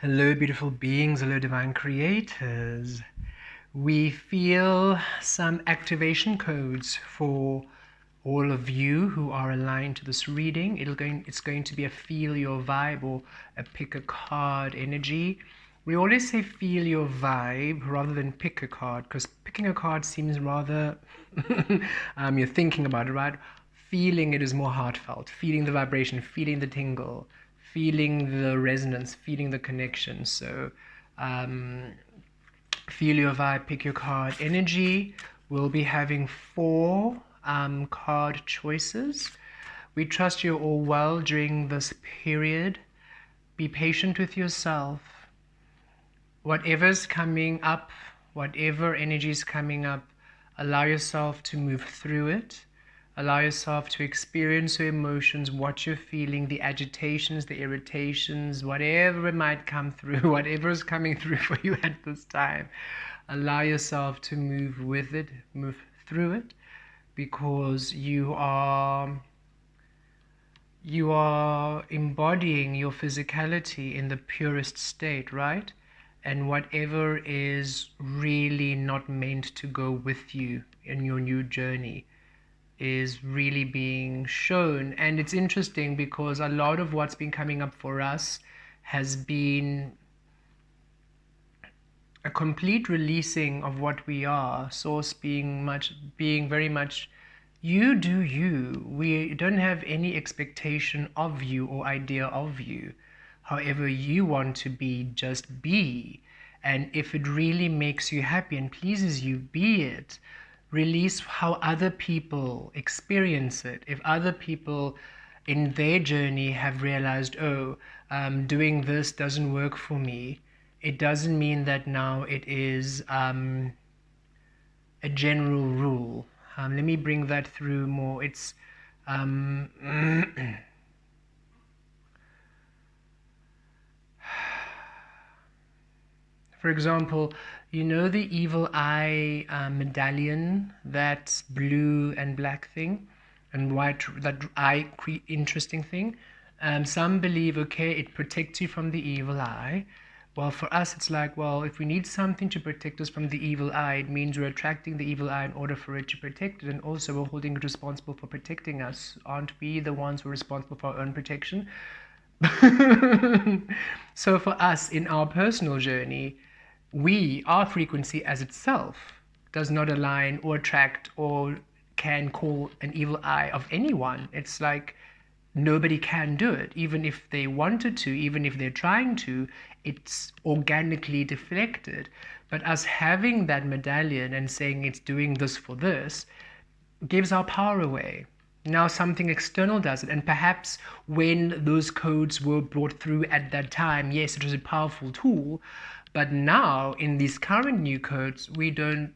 Hello, beautiful beings. Hello, divine creators. We feel some activation codes for all of you who are aligned to this reading. It's going to be a feel your vibe or a pick a card energy. We always say feel your vibe rather than pick a card, because picking a card seems rather you're thinking about it, right? Feeling it is more heartfelt, feeling the vibration, feeling the tingle, feeling the resonance, feeling the connection. So feel your vibe, pick your card energy. We'll be having four card choices. We trust you're all well during this period. Be patient with yourself. Whatever's coming up, whatever energy is coming up, allow yourself to move through it. Allow yourself to experience your emotions, what you're feeling, the agitations, the irritations, whatever might come through, whatever is coming through for you at this time. Allow yourself to move with it, move through it, because you are embodying your physicality in the purest state, right? And whatever is really not meant to go with you in your new journey is really being shown. And it's interesting because a lot of what's been coming up for us has been a complete releasing of what we are, source being very much you do you. We don't have any expectation of you or idea of you. However you want to be, just be. And if it really makes you happy and pleases you, be it. Release how other people experience it. If other people in their journey have realized, oh, doing this doesn't work for me, it doesn't mean that now it is a general rule. Let me bring that through more. It's for example, you know the evil eye medallion, that blue and black thing and white, that eye interesting thing. Some believe, okay, it protects you from the evil eye. Well, for us it's like, well, if we need something to protect us from the evil eye, it means we're attracting the evil eye in order for it to protect it, and also we're holding it responsible for protecting us. Aren't we the ones who are responsible for our own protection? So for us in our personal journey, our frequency as itself does not align or attract or can call an evil eye of anyone. It's like nobody can do it. Even if they wanted to, even if they're trying to, it's organically deflected. But us having that medallion and saying it's doing this for this gives our power away. Now something external does it, and perhaps when those codes were brought through at that time, yes, it was a powerful tool, but now in these current new codes, we don't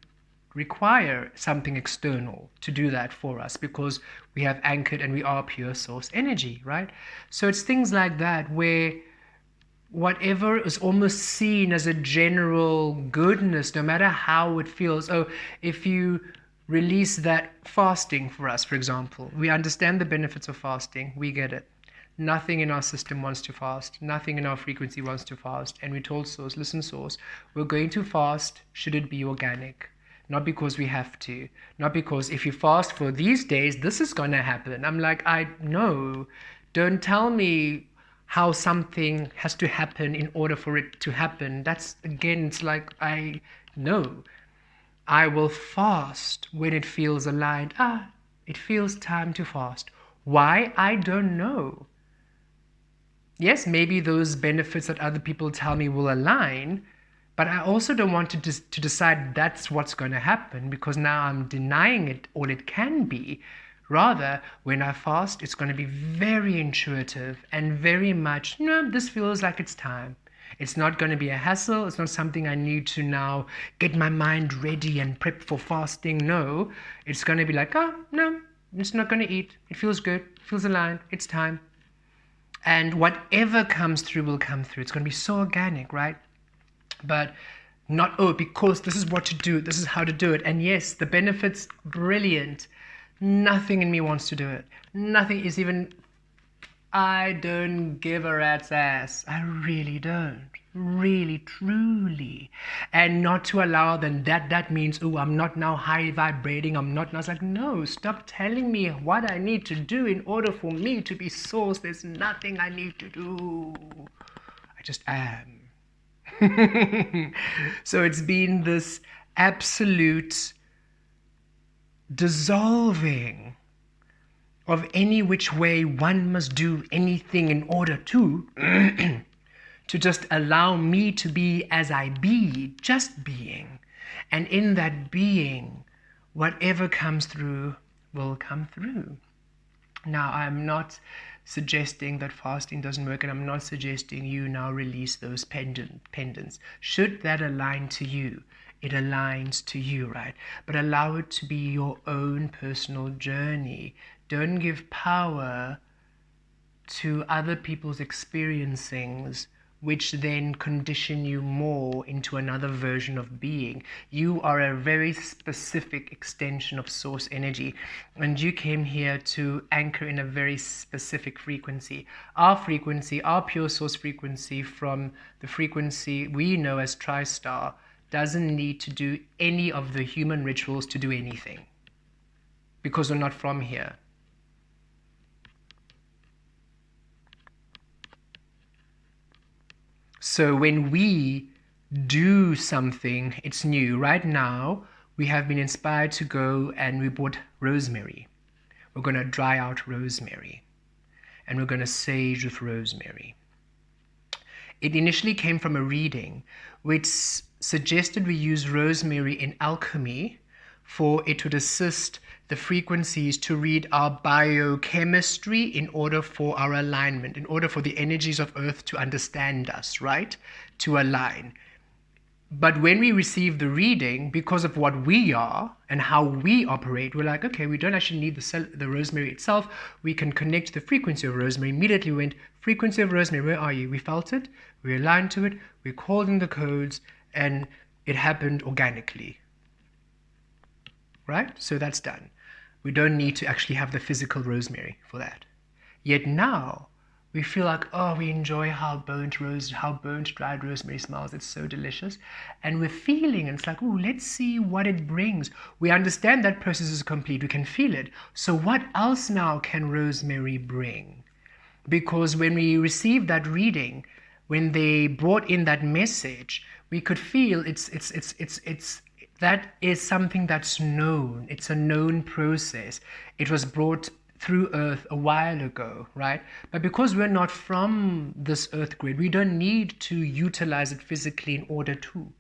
require something external to do that for us, because we have anchored and we are pure source energy, right? So it's things like that where whatever is almost seen as a general goodness, no matter how it feels. Oh, if you release that fasting for us, for example, we understand the benefits of fasting, we get it. Nothing in our system wants to fast. Nothing in our frequency wants to fast. And we told Source, listen, Source, we're going to fast should it be organic. Not because we have to. Not because if you fast for these days, this is going to happen. I'm like, I know. Don't tell me how something has to happen in order for it to happen. That's, again, it's like, I know. I will fast when it feels aligned. It feels time to fast. Why? I don't know. Yes, maybe those benefits that other people tell me will align, but I also don't want to decide that's what's going to happen, because now I'm denying it all it can be. Rather, when I fast, it's going to be very intuitive and very much, no, this feels like it's time. It's not going to be a hassle. It's not something I need to now get my mind ready and prep for fasting. No, it's going to be like, oh, no, I'm just not going to eat. It feels good. It feels aligned. It's time. And whatever comes through will come through. It's going to be so organic, right? But not, oh, because this is what to do, this is how to do it. And yes, the benefits, brilliant. Nothing in me wants to do it. Nothing is even I don't give a rat's ass. I really don't. Really, truly. And not to allow them that means, oh, I'm not now high vibrating. I'm not now. It's like, no, stop telling me what I need to do in order for me to be source. There's nothing I need to do. I just am. So it's been this absolute dissolving of any which way one must do anything in order to to just allow me to be as I be, just being. And in that being, whatever comes through will come through. Now, I'm not suggesting that fasting doesn't work, and I'm not suggesting you now release those pendants. Should that align to you, it aligns to you, right? But allow it to be your own personal journey. Don't give power to other people's experiencings, which then condition you more into another version of being. You are a very specific extension of source energy, and you came here to anchor in a very specific frequency. Our frequency, our pure source frequency from the frequency we know as Tri-Star, doesn't need to do any of the human rituals to do anything, because we're not from here. So when we do something, it's new. Right now, we have been inspired to go and we bought rosemary. We're going to dry out rosemary. And we're going to sage with rosemary. It initially came from a reading which suggested we use rosemary in alchemy for it would assist the frequencies to read our biochemistry in order for our alignment, in order for the energies of Earth to understand us, right? To align. But when we receive the reading, because of what we are and how we operate, we're like, okay, we don't actually need the rosemary itself. We can connect to the frequency of rosemary. Immediately went, frequency of rosemary, where are you? We felt it, we aligned to it, we called in the codes, and it happened organically. Right? So that's done. We don't need to actually have the physical rosemary for that. Yet now, we feel like, oh, we enjoy how burnt dried rosemary smells. It's so delicious. And we're feeling, and it's like, oh, let's see what it brings. We understand that process is complete. We can feel it. So what else now can rosemary bring? Because when we received that reading, when they brought in that message, we could feel that is something that's known. It's a known process. It was brought through Earth a while ago, right? But because we're not from this Earth grid, we don't need to utilize it physically in order to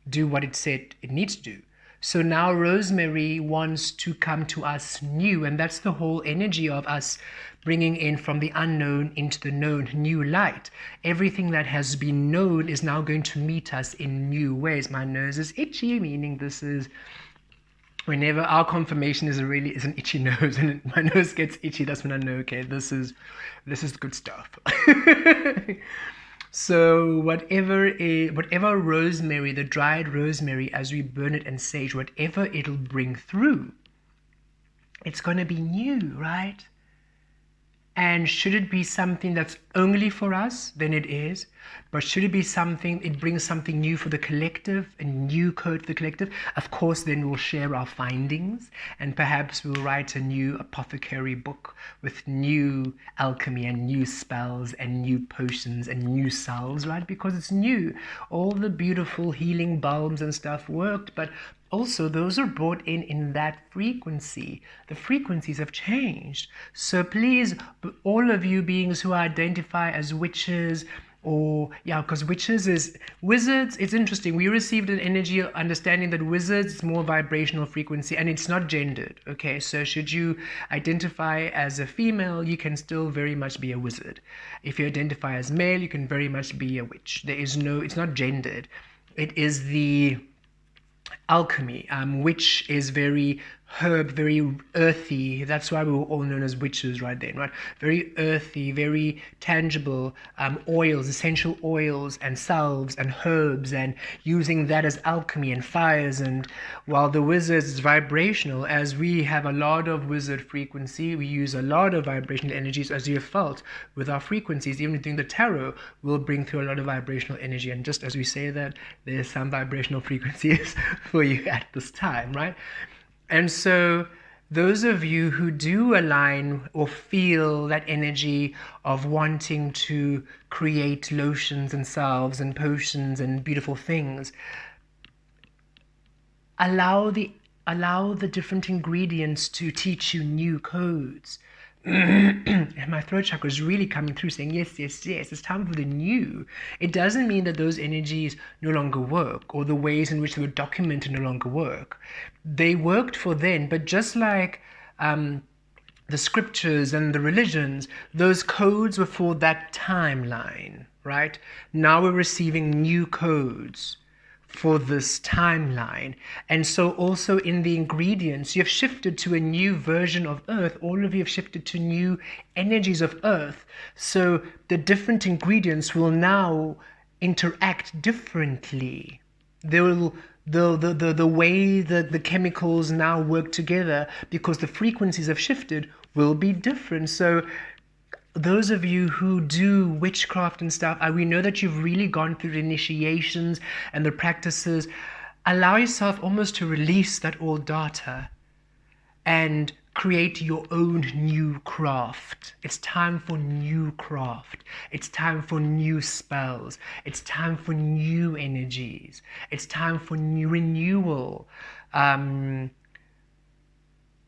do what it said it needs to do. So now rosemary wants to come to us new, and that's the whole energy of us bringing in from the unknown into the known, new light. Everything that has been known is now going to meet us in new ways. My nose is itchy, meaning this is whenever our confirmation is an itchy nose, and my nose gets itchy, that's when I know, okay, this is good stuff. So whatever rosemary, the dried rosemary, as we burn it and sage, whatever it'll bring through, it's going to be new, right? And should it be something that's only for us, then it is. But should it be something, it brings something new for the collective, a new code for the collective, of course, then we'll share our findings, and perhaps we'll write a new apothecary book with new alchemy and new spells and new potions and new salves, right? Because it's new. All the beautiful healing balms and stuff worked, but also those are brought in that frequency. The frequencies have changed. So please, all of you beings who identify as witches, or because wizards, it's interesting. We received an energy understanding that wizards is more vibrational frequency, and it's not gendered. Okay, so should you identify as a female, you can still very much be a wizard. If you identify as male, you can very much be a witch. It's not gendered. It is the alchemy, which is very herb, very earthy. That's why we were all known as witches right then, right? Very earthy, very tangible oils, essential oils and salves and herbs, and using that as alchemy and fires. And while the wizards is vibrational, as we have a lot of wizard frequency, we use a lot of vibrational energies, as you have felt with our frequencies. Even doing the tarot will bring through a lot of vibrational energy. And just as we say that, there's some vibrational frequencies for you at this time, right? And so those of you who do align or feel that energy of wanting to create lotions and salves and potions and beautiful things, allow the different ingredients to teach you new codes. And my throat chakra is really coming through saying yes, yes, yes, it's time for the new. It doesn't mean that those energies no longer work, or the ways in which they were documented no longer work. They worked for then, but just like the scriptures and the religions, those codes were for that timeline, right? Now we're receiving new codes for this timeline. And so also in the ingredients, you've shifted to a new version of earth. All of you have shifted to new energies of earth. So the different ingredients will now interact differently. They will the way that the chemicals now work together, because the frequencies have shifted, will be different. So those of you who do witchcraft and stuff, we know that you've really gone through the initiations and the practices. Allow yourself almost to release that old data and create your own new craft. It's time for new craft. It's time for new spells. It's time for new energies. It's time for new renewal.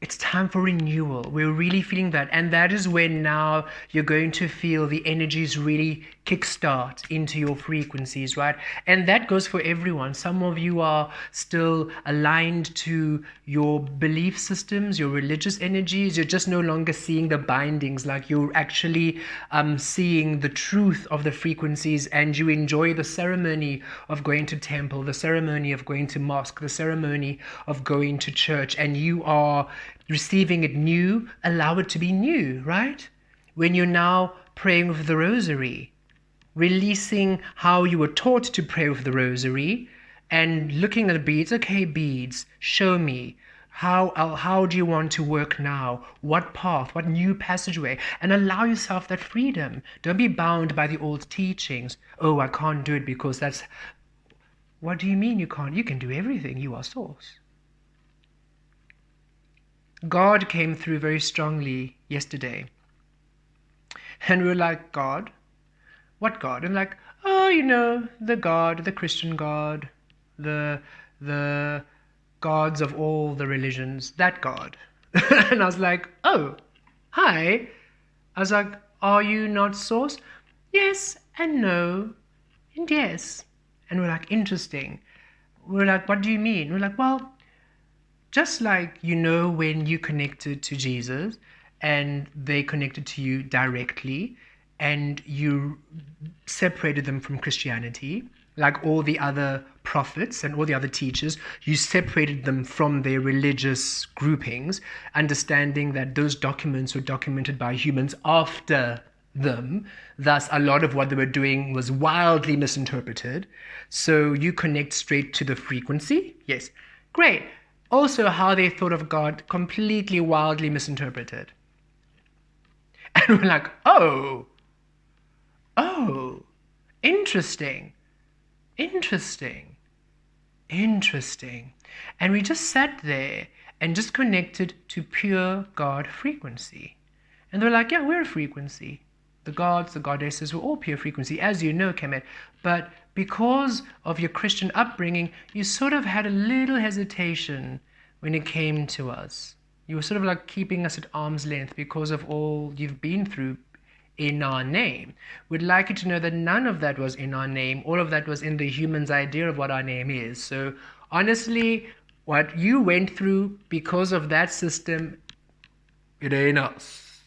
It's time for renewal. We're really feeling that. And that is when now you're going to feel the energies really kickstart into your frequencies, right? And that goes for everyone. Some of you are still aligned to your belief systems, your religious energies. You're just no longer seeing the bindings, like you're actually seeing the truth of the frequencies, and you enjoy the ceremony of going to temple, the ceremony of going to mosque, the ceremony of going to church, and you are receiving it new. Allow it to be new, right? When you're now praying with the rosary, releasing how you were taught to pray with the rosary, and looking at the beads. Okay, beads, show me how do you want to work now? What path, what new passageway? And allow yourself that freedom. Don't be bound by the old teachings. Oh, I can't do it because that's... What do you mean you can't? You can do everything. You are source. God came through very strongly yesterday. And we were like, God? What God? And like, oh, you know, the God, the Christian God, the gods of all the religions, that God. And I was like, oh, hi. I was like, are you not source? Yes and no and yes. And we're like, interesting. We're like, what do you mean? We're like, well, just like, you know, when you connected to Jesus and they connected to you directly and you separated them from Christianity, like all the other prophets and all the other teachers, you separated them from their religious groupings, understanding that those documents were documented by humans after them. Thus, a lot of what they were doing was wildly misinterpreted. So you connect straight to the frequency. Yes, great. Also, how they thought of God, completely wildly misinterpreted. And we're like, oh, interesting. And we just sat there and just connected to pure God frequency. And they're like, yeah, we're a frequency. The gods, the goddesses were all pure frequency, as you know, Kemet. But because of your Christian upbringing, you sort of had a little hesitation when it came to us. You were sort of like keeping us at arm's length because of all you've been through in our name. We'd like you to know that none of that was in our name. All of that was in the human's idea of what our name is. So honestly, what you went through because of that system, it ain't us.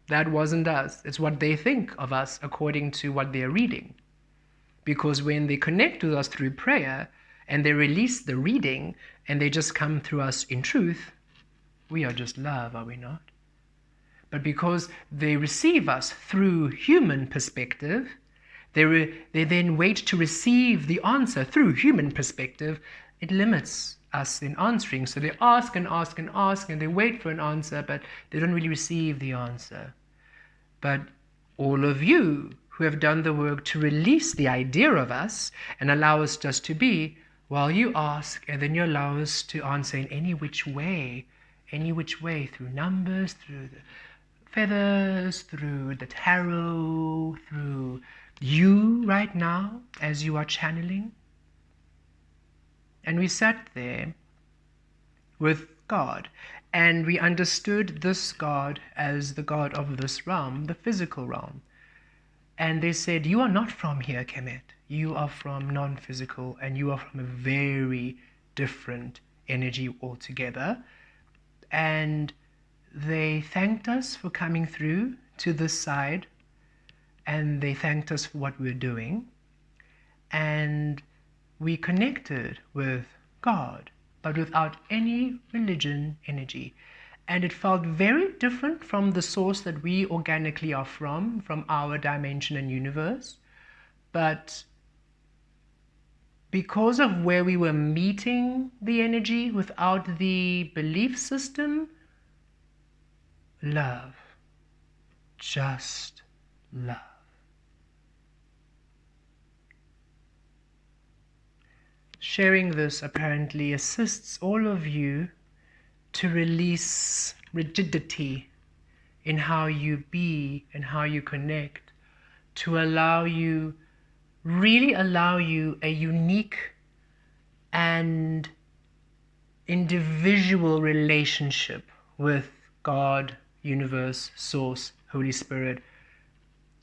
That wasn't us. It's what they think of us according to what they're reading. Because when they connect with us through prayer, and they release the reading and they just come through us in truth, we are just love, are we not? But because they receive us through human perspective, they then wait to receive the answer through human perspective, it limits us in answering. So they ask and ask and ask, and they wait for an answer, but they don't really receive the answer. But all of you who have done the work to release the idea of us and allow us just to be, while you ask, and then you allow us to answer in any which way, through numbers, through the feathers, through the tarot, through you right now as you are channeling. And we sat there with God, and we understood this God as the God of this realm, the physical realm. And they said, you are not from here, Kemet. You are from non-physical, and you are from a very different energy altogether. And they thanked us for coming through to this side, and they thanked us for what we were doing. And we connected with God, but without any religion energy. And it felt very different from the source that we organically are from our dimension and universe. But because of where we were meeting the energy without the belief system, love, just love. Sharing this apparently assists all of you to release rigidity in how you be and how you connect, to really allow you a unique and individual relationship with God, universe, source, Holy Spirit,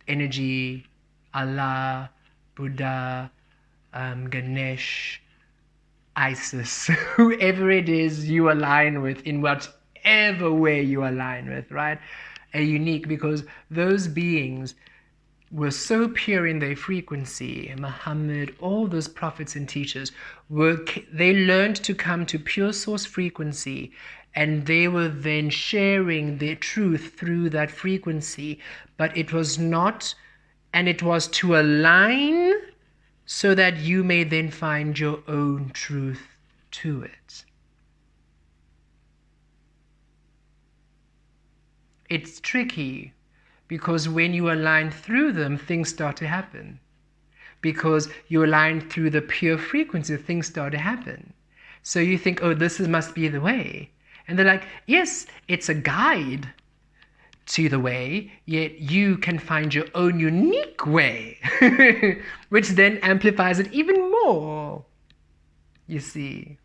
energy, Allah, Buddha, Ganesh, Isis, whoever it is you align with, in whatever way you align with, right? A unique, because those beings were so pure in their frequency. Muhammad, all those prophets and teachers, they learned to come to pure source frequency, and they were then sharing their truth through that frequency. But it was not, and it was to align so that you may then find your own truth to it. It's tricky because when you align through them, things start to happen. Because you align through the pure frequency, things start to happen. So you think, oh, this must be the way. And they're like, yes, it's a guide to the way, yet you can find your own unique way, which then amplifies it even more, you see.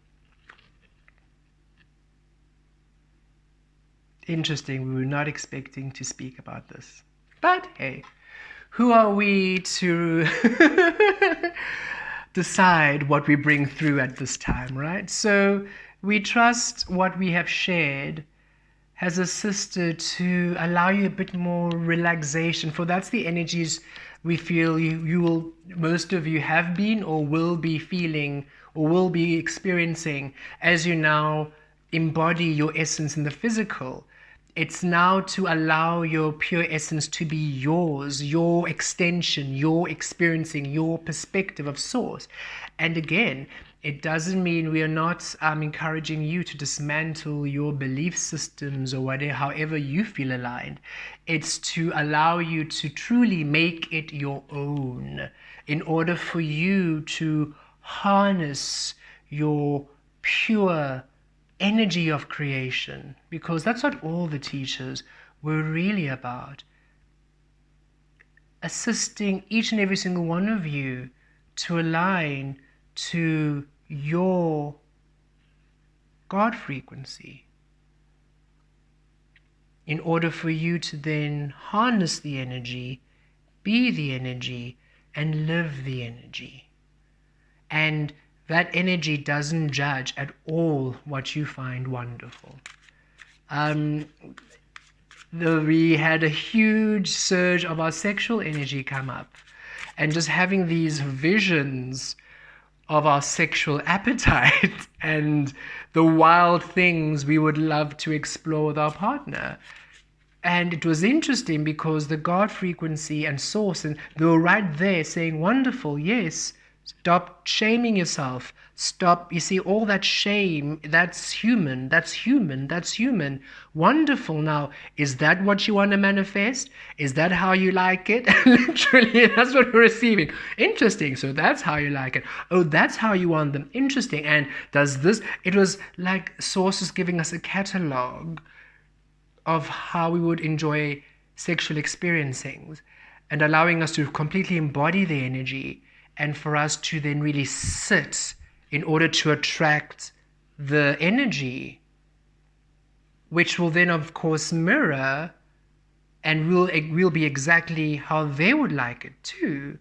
Interesting, we were not expecting to speak about this. But hey, who are we to decide what we bring through at this time, right? So we trust what we have shared has assisted to allow you a bit more relaxation, for that's the energies we feel you will, most of you have been or will be feeling or will be experiencing as you now embody your essence in the physical. It's now to allow your pure essence to be yours, your extension, your experiencing, your perspective of source. And again, it doesn't mean we are not encouraging you to dismantle your belief systems or whatever, however you feel aligned. It's to allow you to truly make it your own in order for you to harness your pure energy of creation, because that's what all the teachers were really about. Assisting each and every single one of you to align to your God frequency in order for you to then harness the energy, be the energy, and live the energy. And that energy doesn't judge at all what you find wonderful. We had a huge surge of our sexual energy come up, and just having these visions of our sexual appetite and the wild things we would love to explore with our partner. And it was interesting because the God frequency and source, and they were right there saying, wonderful, yes, stop shaming yourself. Stop, you see, all that shame, that's human, that's human, that's human. Wonderful. Now, is that what you want to manifest? Is that how you like it? Literally, that's what we're receiving. Interesting. So that's how you like it. Oh, that's how you want them. Interesting. And does this, it was like sources giving us a catalog of how we would enjoy sexual experiencings and allowing us to completely embody the energy and for us to then really sit in order to attract the energy, which will then of course mirror and will be exactly how they would like it too.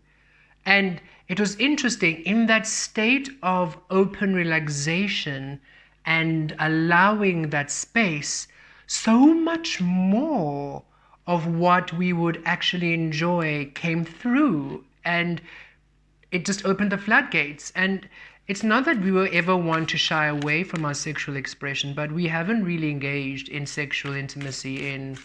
And it was interesting in that state of open relaxation and allowing that space, so much more of what we would actually enjoy came through, and it just opened the floodgates. And it's not that we were ever one to shy away from our sexual expression, but we haven't really engaged in sexual intimacy in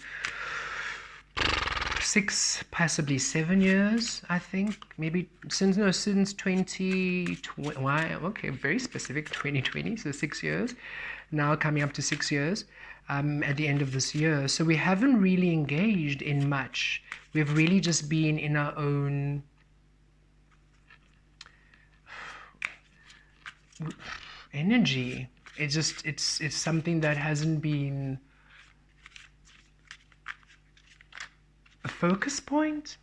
6, possibly 7 years, I think. Maybe since 2020. Why? Okay, very specific, 2020, so 6 years. Now coming up to 6 years. At the end of this year. So we haven't really engaged in much. We've really just been in our own energy. It's something that hasn't been a focus point.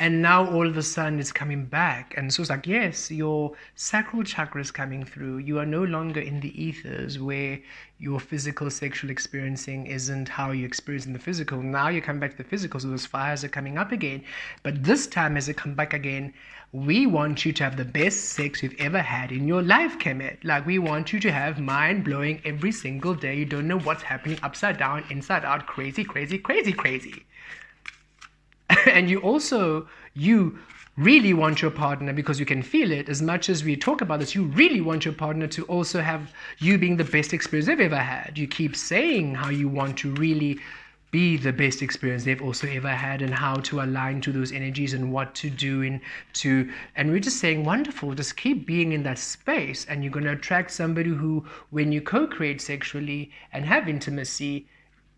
And now all of a sudden it's coming back. And so it's like, yes, your sacral chakra is coming through. You are no longer in the ethers where your physical sexual experiencing isn't how you experience in the physical. Now you're coming back to the physical, so those fires are coming up again. But this time as it come back again, we want you to have the best sex you've ever had in your life, Kemet. Like, we want you to have mind-blowing every single day. You don't know what's happening upside down, inside out, crazy, crazy, crazy, crazy. And you really want your partner, because you can feel it, as much as we talk about this, you really want your partner to also have you being the best experience they've ever had. You keep saying how you want to really be the best experience they've also ever had, and how to align to those energies and what to do and we're just saying, wonderful, just keep being in that space, and you're going to attract somebody who, when you co-create sexually and have intimacy,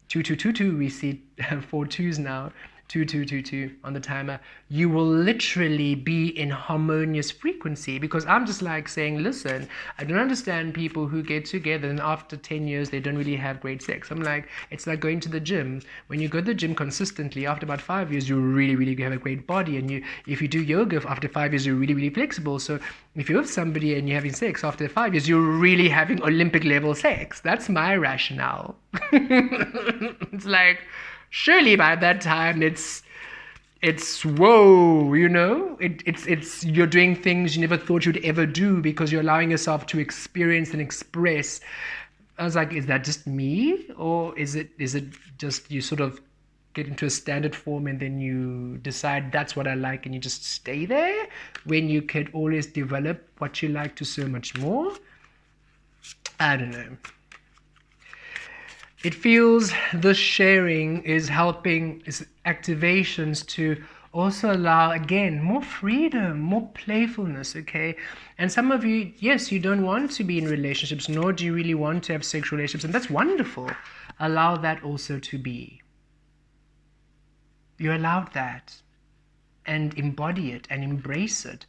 2222, we see 4 twos now, 2222 on the timer, you will literally be in harmonious frequency. Because I'm just like saying, listen, I don't understand people who get together and after 10 years they don't really have great sex. I'm like, it's like going to the gym. When you go to the gym consistently, after about 5 years you really have a great body, and if you do yoga after 5 years, you're really flexible. So if you're with somebody and you're having sex after 5 years, you're really having Olympic level sex. That's my rationale. It's like, surely by that time it's whoa, it's you're doing things you never thought you'd ever do, because you're allowing yourself to experience and express. I was like, is that just me, or is it just you sort of get into a standard form and then you decide that's what I like and you just stay there, when you could always develop what you like to so much more? I don't know. It feels the sharing is helping activations to also allow, again, more freedom, more playfulness, okay? And some of you, yes, you don't want to be in relationships, nor do you really want to have sexual relationships, and that's wonderful. Allow that also to be. You're allowed that, and embody it and embrace it.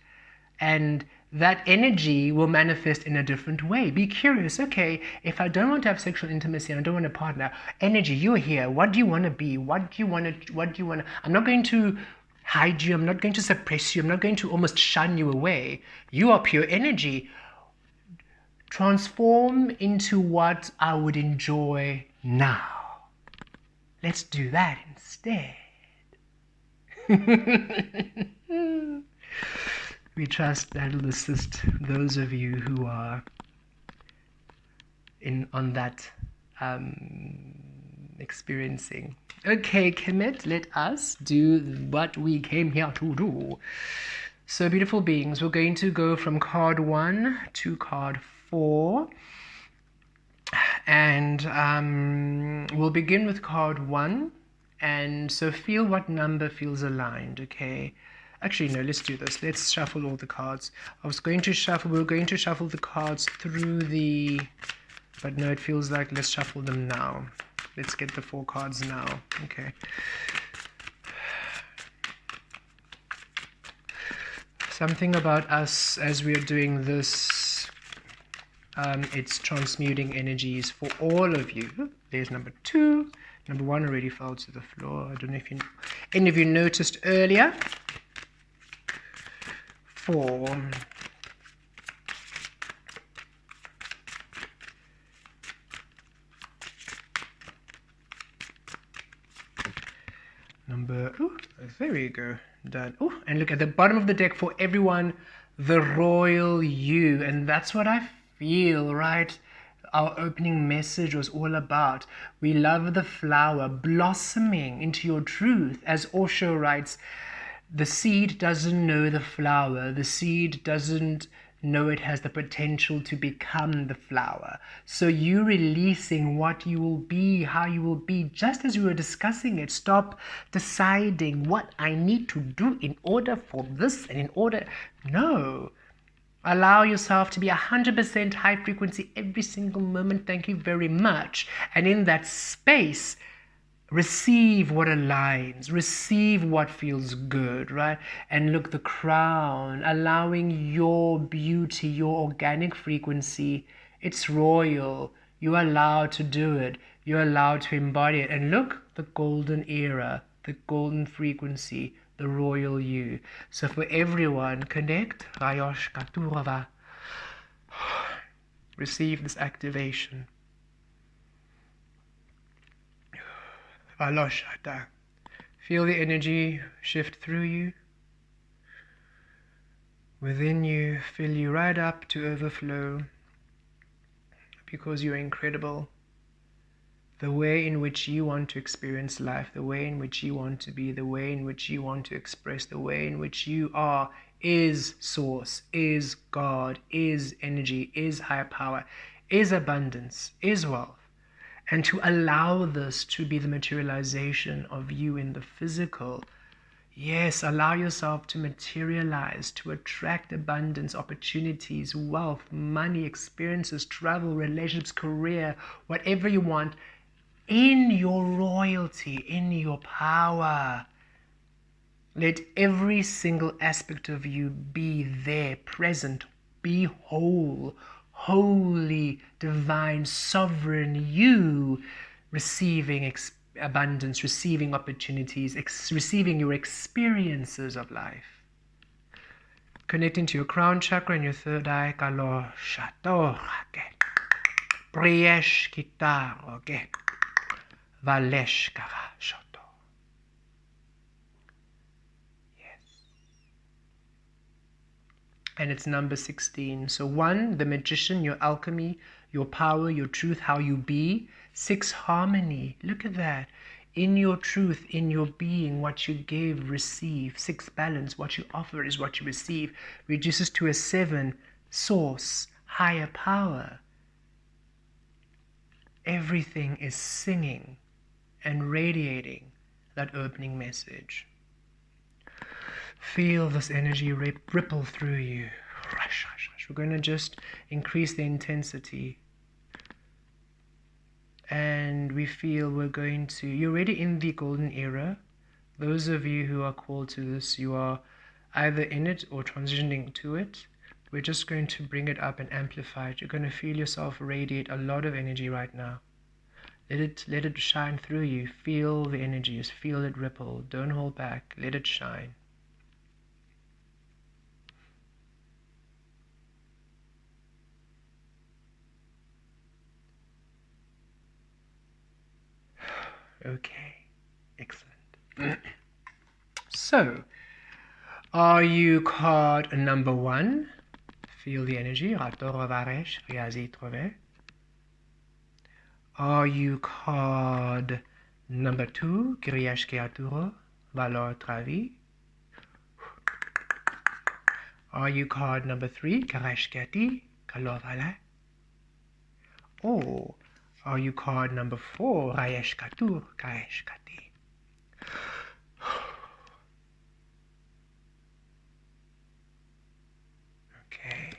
And that energy will manifest in a different way. Be curious. Okay, if I don't want to have sexual intimacy and I don't want a partner, energy, you're here. What do you want to be? What do you want to? I'm not going to hide you. I'm not going to suppress you. I'm not going to almost shun you away. You are pure energy. Transform into what I would enjoy now. Let's do that instead. We trust that will assist those of you who are on that experiencing. Okay, Kemet, let us do what we came here to do. So beautiful beings, we're going to go from card 1 to card 4. And we'll begin with card 1. And so feel what number feels aligned, okay? Actually, no, let's do this. Let's shuffle all the cards. We're going to shuffle the cards through the... But no, it feels like let's shuffle them now. Let's get the 4 cards now, okay? Something about us as we are doing this, it's transmuting energies for all of you. There's number 2. Number 1 already fell to the floor. I don't know if any of you noticed earlier. 4. Number, oh, there we go. Done. Oh, and look at the bottom of the deck for everyone, the royal you. And that's what I feel, right? Our opening message was all about. We love the flower blossoming into your truth. As Osho writes, the seed doesn't know the flower. The seed doesn't know it has the potential to become the flower. So you releasing what you will be, how you will be, just as we were discussing it. Stop deciding what I need to do in order for this and in order. No. Allow yourself to be 100% high frequency every single moment. Thank you very much. And in that space, receive what aligns, receive what feels good, right? And look, the crown, allowing your beauty, your organic frequency, it's royal. You're allowed to do it. You're allowed to embody it. And look, the golden era, the golden frequency, the royal you. So for everyone, connect, Rayosh Katurava. Receive this activation. Feel the energy shift through you, within you, fill you right up to overflow, because you're incredible. The way in which you want to experience life, the way in which you want to be, the way in which you want to express, the way in which you are, is source, is God, is energy, is higher power, is abundance, is wealth. And to allow this to be the materialization of you in the physical. Yes, allow yourself to materialize, to attract abundance, opportunities, wealth, money, experiences, travel, relationships, career, whatever you want, in your royalty, in your power. Let every single aspect of you be there, present, be whole, holy, divine, sovereign you, receiving abundance, receiving opportunities, receiving your experiences of life. Connecting to your crown chakra and your third eye, Kalo Shato, Priyesh Kitar, Valesh Kara Shoto. And it's number 16. So 1, the magician, your alchemy, your power, your truth, how you be. 6, harmony. Look at that. In your truth, in your being, what you give, receive. 6, balance. What you offer is what you receive. Reduces to a 7, source, higher power. Everything is singing and radiating that opening message. Feel this energy ripple through you. We're going to just increase the intensity. And we feel we're going to... You're already in the golden era. Those of you who are called to this, you are either in it or transitioning to it. We're just going to bring it up and amplify it. You're going to feel yourself radiate a lot of energy right now. Let it shine through you. Feel the energies. Feel it ripple. Don't hold back. Let it shine. Okay, excellent. So, are you card number 1? Feel the energy. Are you card number 2? Valor Travi. Are you card number 3, Karashkati, Kalovala? Or are you card number 4, Rayeshkatur, Karashkati? Okay.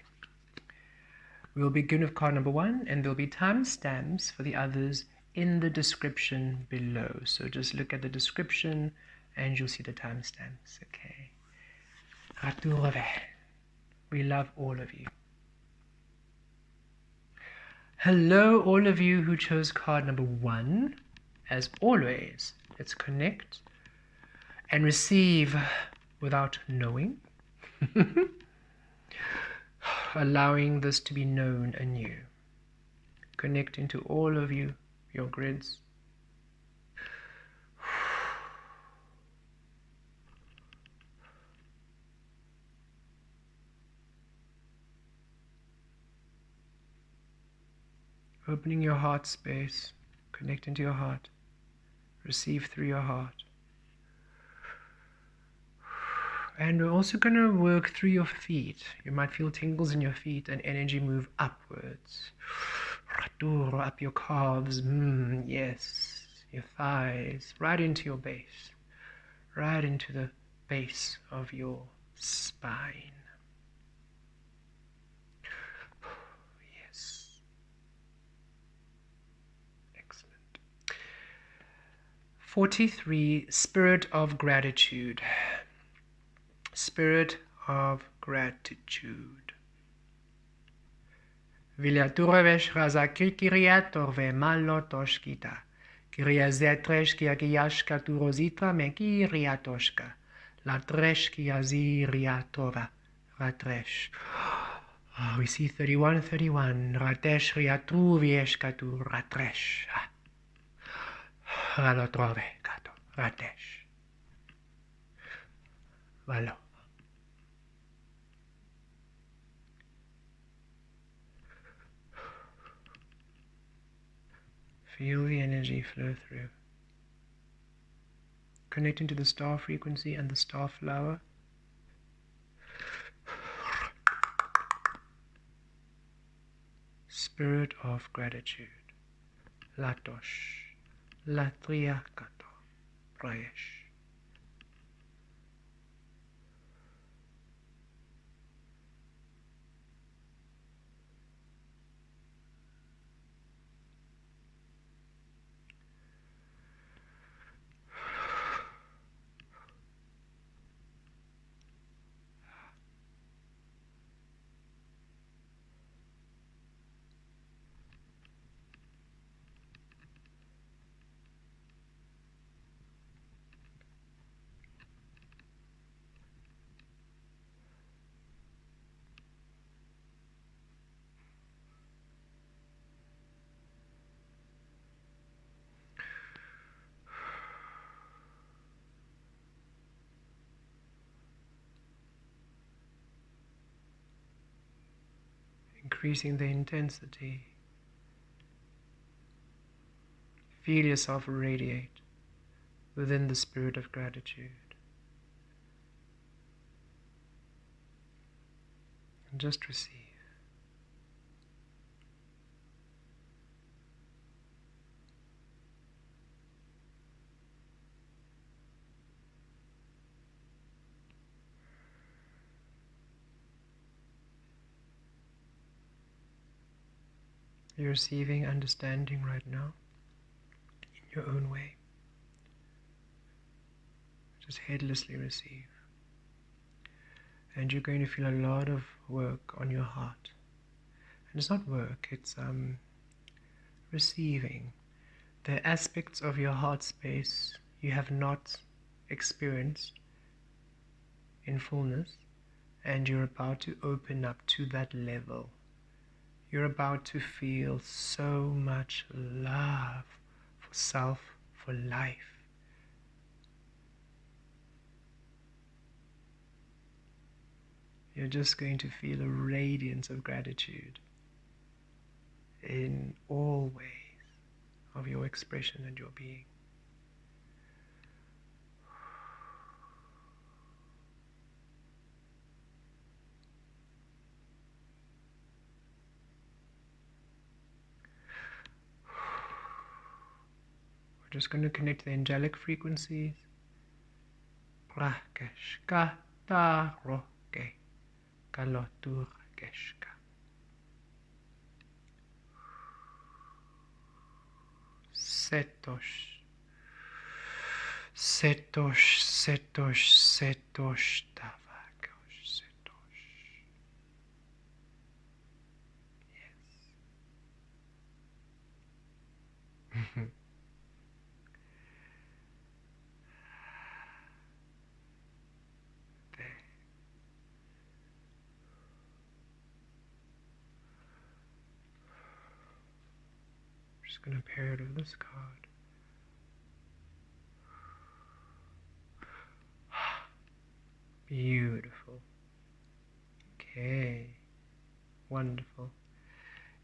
We'll begin with card number 1, and there'll be timestamps for the others in the description below. So just look at the description and you'll see the timestamps. Okay. We love all of you. Hello, all of you who chose card number 1. As always, let's connect and receive without knowing. Allowing this to be known anew. Connecting to all of you, your grids. Opening your heart space, connecting to your heart. Receive through your heart. And we're also going to work through your feet. You might feel tingles in your feet and energy move upwards. Up your calves, yes, your thighs, right into your base. Right into the base of your spine. Yes. Excellent. 43, Spirit of Gratitude. Spirit of Gratitude. Viljaturevesh razakir kiriator ve malotoshkita. Kiriazetresh kiagiyashka turozitra mekiriatoshka. Latresh kiaziriatova. Ratresh. Oh, we see 31, 31. Ratesh riatruvieshkatu ratresh. Ralotrove kato. Ratesh. Valo. Feel the energy flow through. Connecting to the star frequency and the star flower. Spirit of Gratitude. Latosh. Latriakato. Prayesh. Increasing the intensity. Feel yourself radiate within the spirit of gratitude. And just receive. You're receiving understanding right now in your own way. Just headlessly receive. And you're going to feel a lot of work on your heart. And it's not work, it's receiving. The aspects of your heart space you have not experienced in fullness, and you're about to open up to that level. You're about to feel so much love for self, for life. You're just going to feel a radiance of gratitude in all ways of your expression and your being. just going to connect to the angelic frequencies. Prakeshka taroke kaloturkeshka. Setosh. Setosh, setosh, setosh, tavakosh, setosh. Yes. There. I'm just going to pair it with this card. Beautiful. Okay. Wonderful.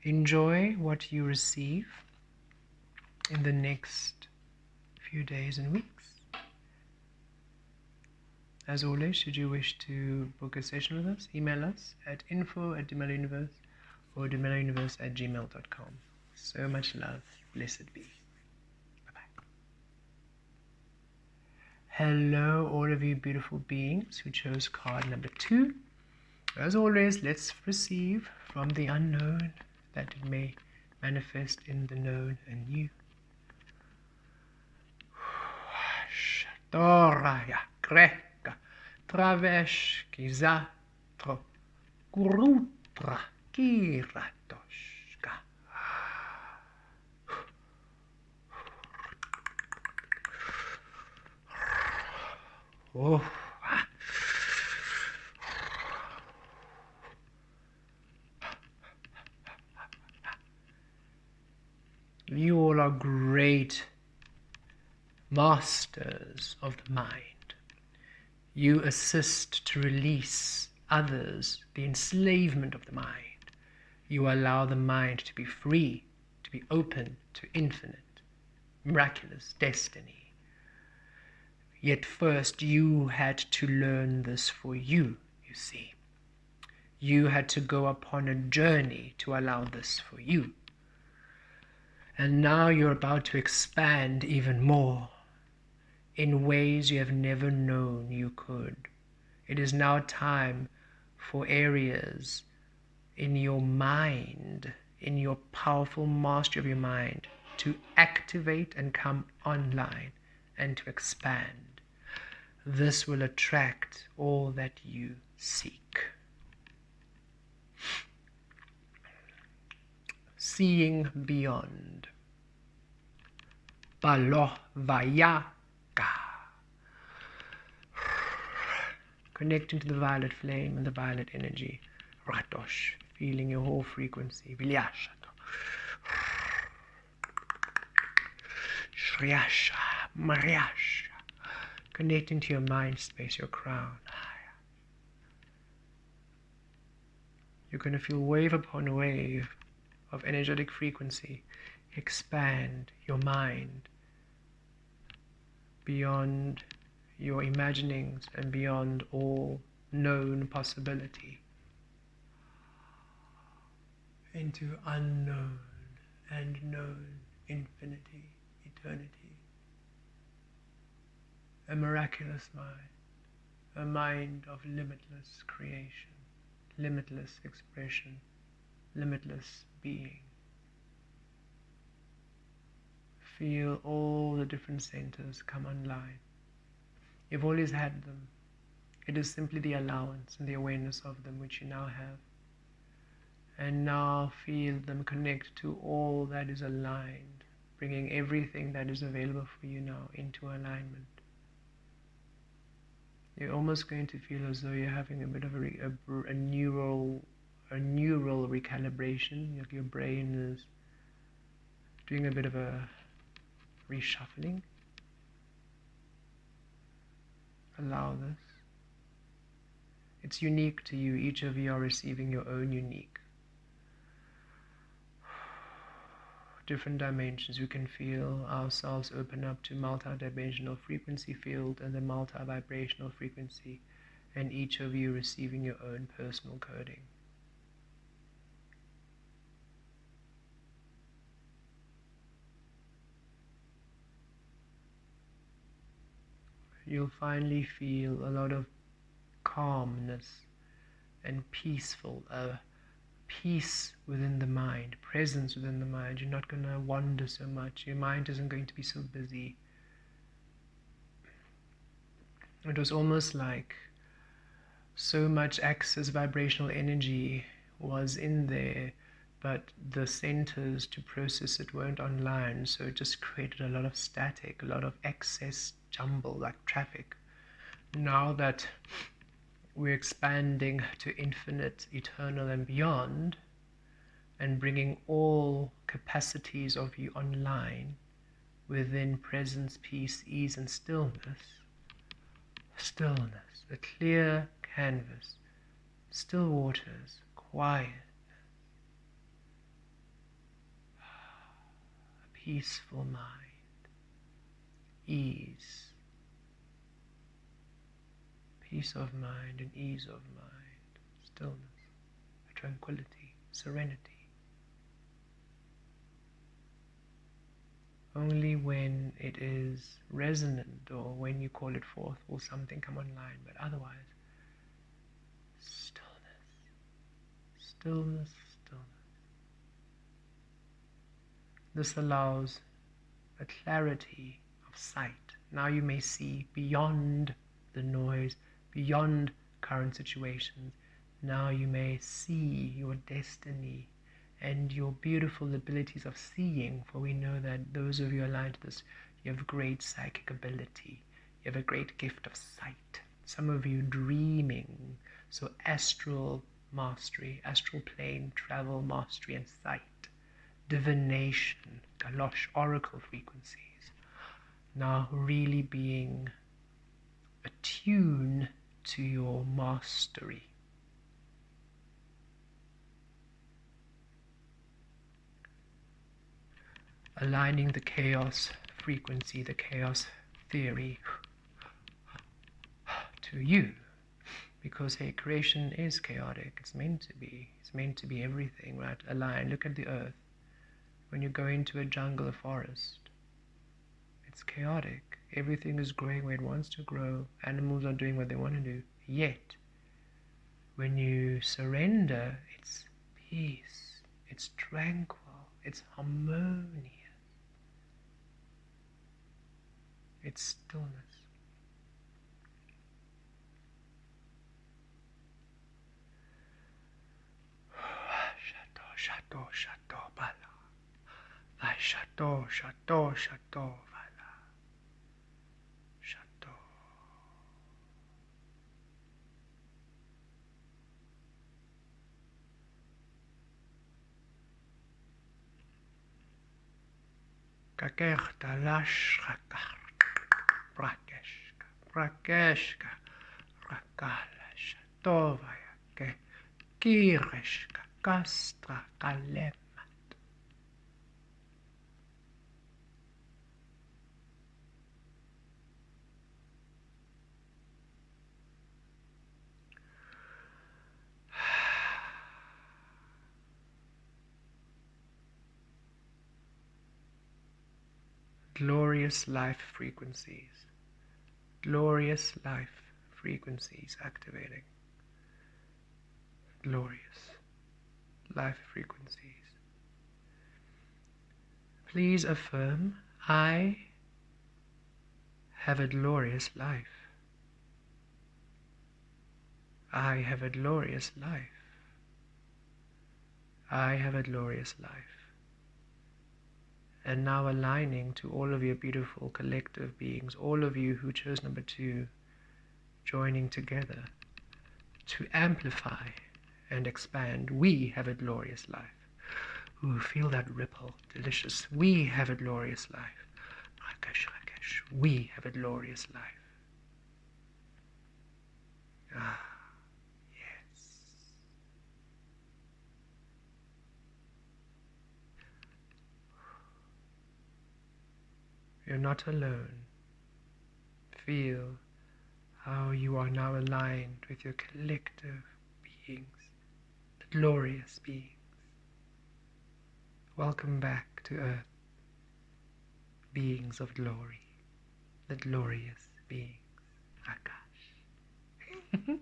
Enjoy what you receive in the next few days and weeks. As always, should you wish to book a session with us, email us at info@demeluniverse or demeluniverse@gmail.com. So much love. Blessed be. Bye-bye. Hello, all of you beautiful beings who chose card number 2. As always, let's receive from the unknown that it may manifest in the known and new. Toraya Greka Travesh Kizatro Kurutra Kiratoshka. Oh. You all are great masters of the mind. You assist to release others the enslavement of the mind. You allow the mind to be free, to be open to infinite, miraculous destiny. Yet first you had to learn this for you, you see. You had to go upon a journey to allow this for you. And now you're about to expand even more in ways you have never known you could. It is now time for areas in your mind, in your powerful mastery of your mind, to activate and come online and to expand. This will attract all that you seek. Seeing beyond. Balo Vayaka. Connecting to the violet flame and the violet energy. Ratosh. Feeling your whole frequency. Vilyashato. Shriasha. Mariasha. Connecting to your mind space, your crown. You're going to feel wave upon wave of energetic frequency expand your mind beyond your imaginings and beyond all known possibility into unknown and known infinity, eternity. A miraculous mind, a mind of limitless creation, limitless expression, limitless being. Feel all the different centers come online. You've always had them. It is simply the allowance and the awareness of them which you now have. And now feel them connect to all that is aligned, bringing everything that is available for you now into alignment. You're almost going to feel as though you're having a bit of a neural recalibration. Like your brain is doing a bit of a reshuffling. Allow this. It's unique to you. Each of you are receiving your own unique. Different dimensions. We can feel ourselves open up to multi-dimensional frequency field and the multi-vibrational frequency, and each of you receiving your own personal coding. you'll finally feel a lot of calmness and peace within the mind, presence within the mind. You're not going to wander so much. Your mind isn't going to be so busy. It was almost like so much excess vibrational energy was in there, but the centers to process it weren't online, so it just created a lot of static, a lot of excess jumble, like traffic. Now that we're expanding to infinite, eternal, and beyond, and bringing all capacities of you online within presence, peace, ease, and stillness, a clear canvas, still waters, quiet, a peaceful mind, ease, peace of mind and ease of mind, stillness, tranquility, serenity. Only when it is resonant or when you call it forth will something come online, but otherwise, stillness, stillness, stillness. This allows a clarity of sight. Now you may see beyond the noise, beyond current situations. Now you may see your destiny and your beautiful abilities of seeing, for we know that those of you aligned to this, you have great psychic ability. You have a great gift of sight. Some of you dreaming, so astral mastery, astral plane travel mastery and sight, divination, galosh, oracle frequencies. Now really being attuned to your mastery. Aligning the chaos frequency, the chaos theory to you. Because, hey, creation is chaotic. It's meant to be. It's meant to be everything, right? Align. Look at the earth. When you go into a jungle, a forest, it's chaotic. Everything is growing where it wants to grow. Animals are doing what they want to do. Yet, when you surrender, it's peace. It's tranquil. It's harmonious. It's stillness. Chateau, chateau, bala. Vai chateau, chateau, chateau, bala. Chateau. Kakerta lash rakar. Prakeshka, prakeshka. Rakala chateau vaya. Kireshka, kastra, kalem. Glorious life frequencies. Glorious life frequencies activating. Glorious life frequencies. Please affirm, I have a glorious life. I have a glorious life. I have a glorious life. And now aligning to all of your beautiful collective beings, all of you who chose number 2, joining together to amplify and expand. We have a glorious life. Ooh, feel that ripple, delicious. We have a glorious life. Rakesh, Rakesh. We have a glorious life. Ah, yes. You're not alone. Feel how you are now aligned with your collective beings, the glorious beings. Welcome back to Earth, beings of glory, the glorious beings. Prakash.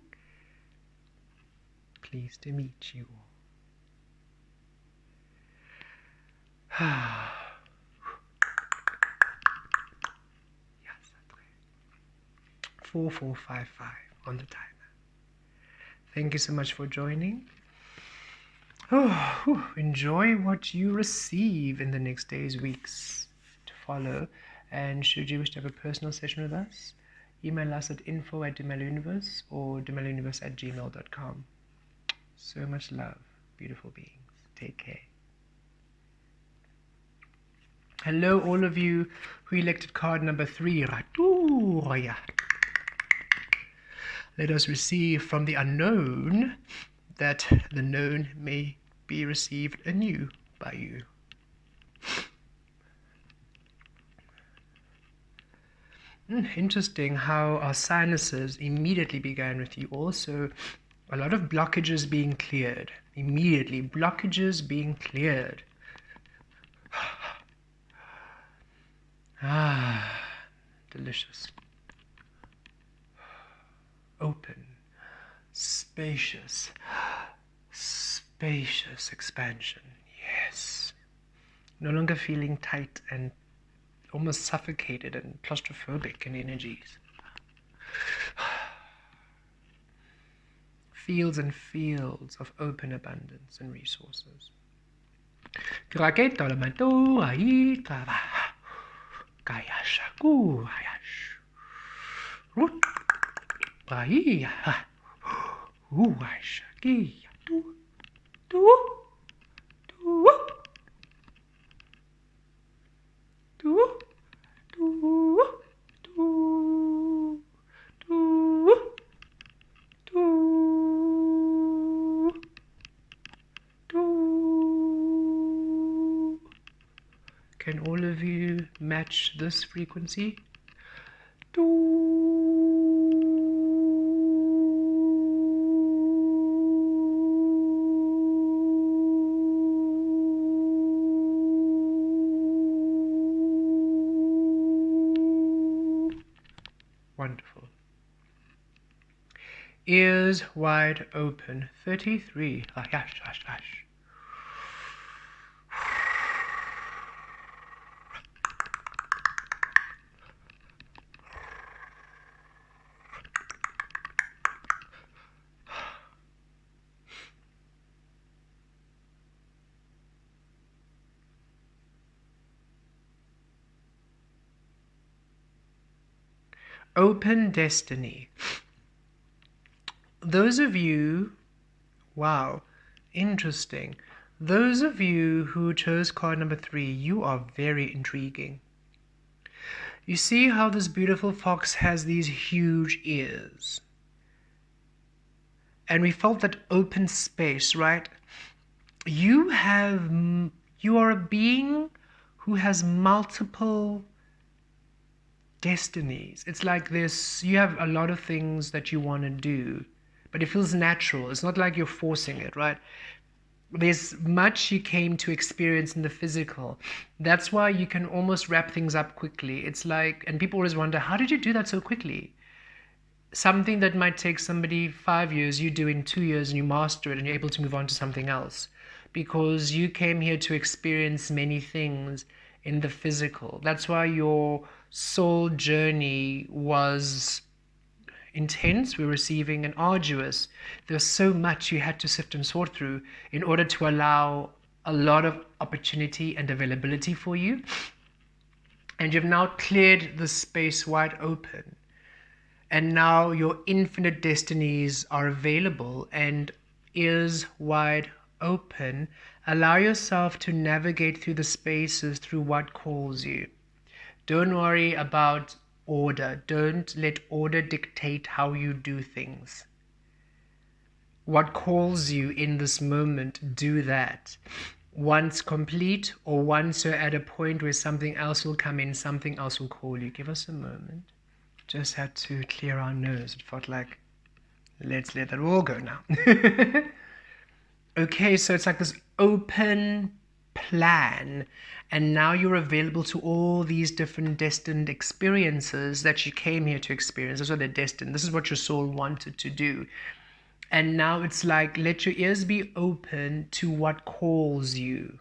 Pleased to meet you all. 4455 on the timer. Thank you so much for joining. Enjoy what you receive in the next days, weeks to follow. And should you wish to have a personal session with us, email us at info@demeluniverse or demeluniverse@gmail.com. So much love, beautiful beings. Take care. Hello, all of you who elected card number 3. Raturoya. Let us receive from the unknown that the known may be received anew by you. Interesting how our sinuses immediately began with you. Also, a lot of blockages being cleared. Immediately, blockages being cleared. Delicious. Open, spacious expansion. Yes. No longer feeling tight and almost suffocated and claustrophobic in energies. Fields and fields of open abundance and resources. Can all of you match this frequency? Wonderful. Ears wide open. 33. Open destiny. Those of you, wow, interesting. Those of you who chose card number 3, you are very intriguing. You see how this beautiful fox has these huge ears. And we felt that open space, right? You are a being who has multiple destinies. It's like this, you have a lot of things that you want to do, but it feels natural. It's not like you're forcing it, right? There's much you came to experience in the physical. That's why you can almost wrap things up quickly. It's like, and people always wonder, how did you do that so quickly? Something that might take somebody 5 years, you do in 2 years and you master it and you're able to move on to something else. Because you came here to experience many things in the physical. That's why your soul journey was intense, we're receiving, and arduous. There's so much you had to sift and sort through in order to allow a lot of opportunity and availability for you. And you've now cleared the space wide open. And now your infinite destinies are available and ears wide open. Allow yourself to navigate through the spaces through what calls you. Don't worry about order. Don't let order dictate how you do things. What calls you in this moment, do that. Once complete, or once you're at a point where something else will come in, something else will call you. Give us a moment. Just had to clear our nose. It felt like, let's let that all go now. Okay, so it's like this open plan, and now you're available to all these different destined experiences that you came here to experience. That's what they're destined. This is what your soul wanted to do. And now it's like, let your ears be open to what calls you.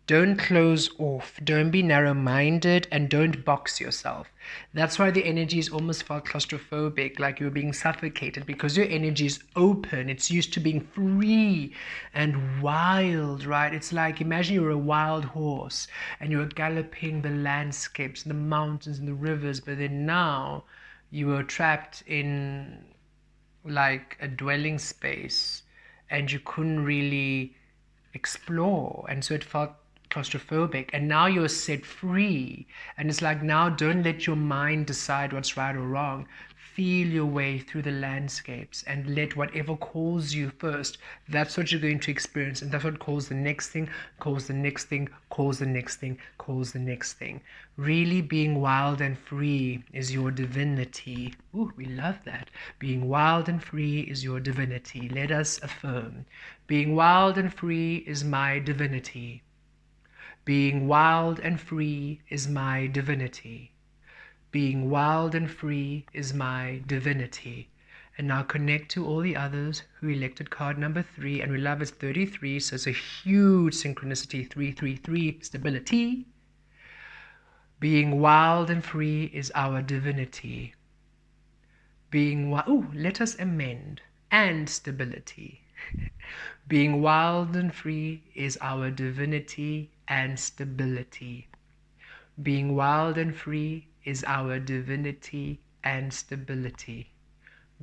Don't close off, don't be narrow-minded, and don't box yourself. That's why the energies almost felt claustrophobic, like you were being suffocated, because your energy is open. It's used to being free and wild, right? It's like, imagine you're a wild horse and you're galloping the landscapes, the mountains and the rivers, but then now you are trapped in like a dwelling space and you couldn't really explore, and so it felt claustrophobic. And now you're set free, and it's like, now don't let your mind decide what's right or wrong. Feel your way through the landscapes and let whatever calls you first, that's what you're going to experience, and that's what calls the next thing, calls the next thing, calls the next thing, calls the next thing. Really being wild and free is your divinity. Ooh, we love that. Being wild and free is your divinity. Let us affirm. Being wild and free is my divinity. Being wild and free is my divinity. Being wild and free is my divinity. And now connect to all the others who elected card number 3. And we love it's 33, so it's a huge synchronicity. 333, stability. Being wild and free is our divinity. Being wild, ooh, let us amend. And stability. Being wild and free is our divinity and stability. Being wild and free is our divinity and stability.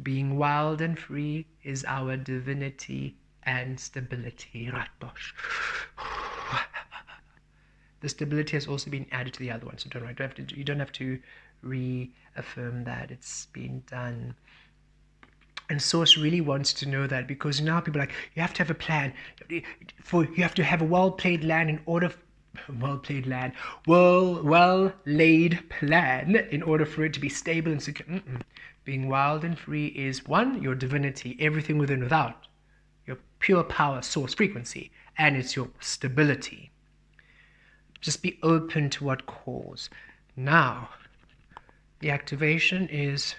Being wild and free is our divinity and stability. Ratbosh. The stability has also been added to the other one, so you don't have to reaffirm that. It's been done. And Source really wants to know that, because now people are like, you have to have a plan. You have to have a well-played land in order well-laid plan in order for it to be stable and secure. Being wild and free is, 1, your divinity, everything within without, your pure power, source, frequency, and it's your stability. Just be open to what calls. Now, the activation is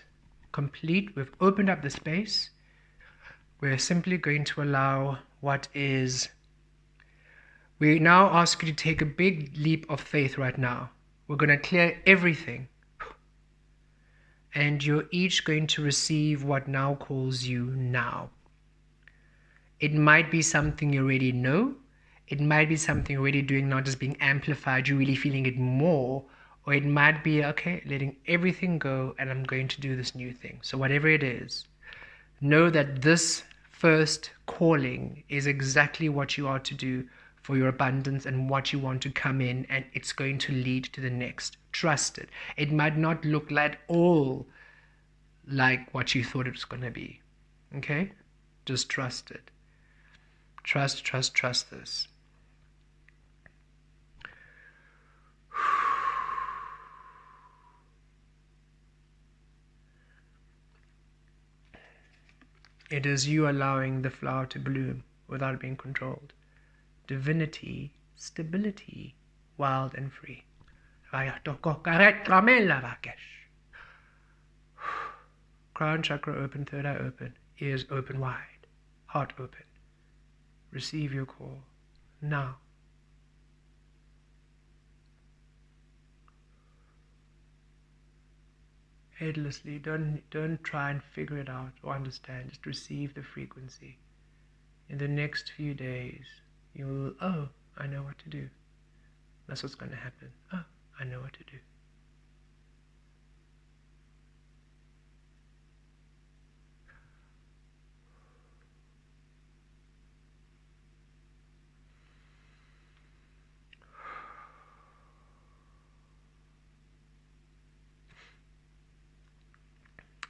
complete. We've opened up the space. We're simply going to allow what is. We now ask you to take a big leap of faith right now. We're going to clear everything. And you're each going to receive what now calls you now. It might be something you already know. It might be something you're already doing, not just being amplified, you're really feeling it more. Or it might be, okay, letting everything go and I'm going to do this new thing. So whatever it is, know that this first calling is exactly what you are to do for your abundance and what you want to come in, and it's going to lead to the next. Trust it. It might not look at all like what you thought it was going to be. Okay? Just trust it. Trust this. It is you allowing the flower to bloom without being controlled. Divinity, stability, wild and free. Crown chakra open, third eye open, ears open wide, heart open. Receive your call now. Heedlessly, don't try and figure it out or understand. Just receive the frequency. In the next few days, you will, oh, I know what to do. That's what's going to happen. Oh, I know what to do.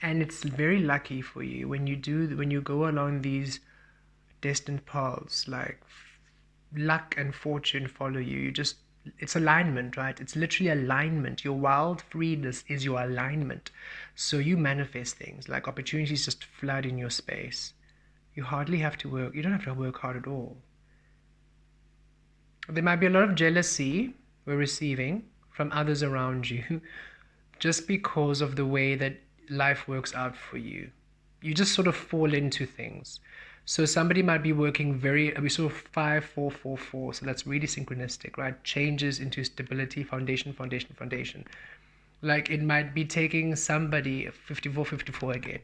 And it's very lucky for you when you go along these destined paths, like luck and fortune follow you. It's alignment, right? It's literally alignment. Your wild freeness is your alignment. So you manifest things, like opportunities just flood in your space. You hardly have to work. You don't have to work hard at all. There might be a lot of jealousy we're receiving from others around you just because of the way that life works out for you. You just sort of fall into things. So somebody might be working we saw 5-4-4-4, so that's really synchronistic, right? Changes into stability, foundation, foundation, foundation. Like it might be taking somebody 54-54 again.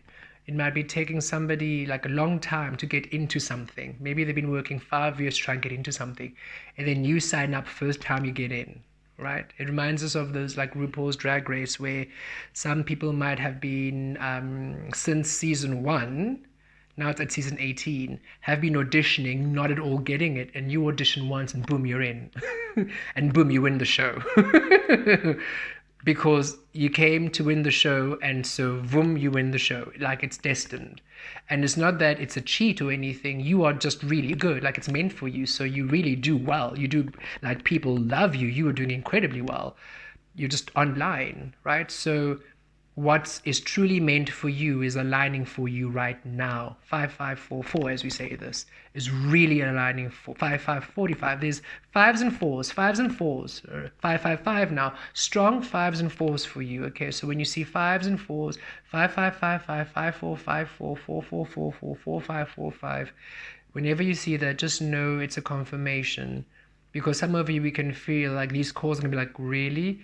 It might be taking somebody like a long time to get into something. Maybe they've been working 5 years trying to get into something, and then you sign up first time you get in, right? It reminds us of those like RuPaul's Drag Race, where some people might have been since season 1, now it's at season 18, have been auditioning, not at all getting it, and you audition once and boom, you're in. And boom, you win the show. Because you came to win the show, and so boom, you win the show, like it's destined. And it's not that it's a cheat or anything. You are just really good, like it's meant for you. So you really do well. You do, like, people love you. You are doing incredibly well. You're just online, right? So what is truly meant for you is aligning for you right now. 5-5-4-4, as we say this, is really aligning for 5-5-45. There's fives and fours, 5-5-5 now. Strong fives and fours for you. Okay, so when you see fives and fours, 5-5-5-5, 5-4-5-4, 4-4-4-4, 4-5-4-5, whenever you see that, just know it's a confirmation. Because some of you, we can feel like these calls are gonna be like, really?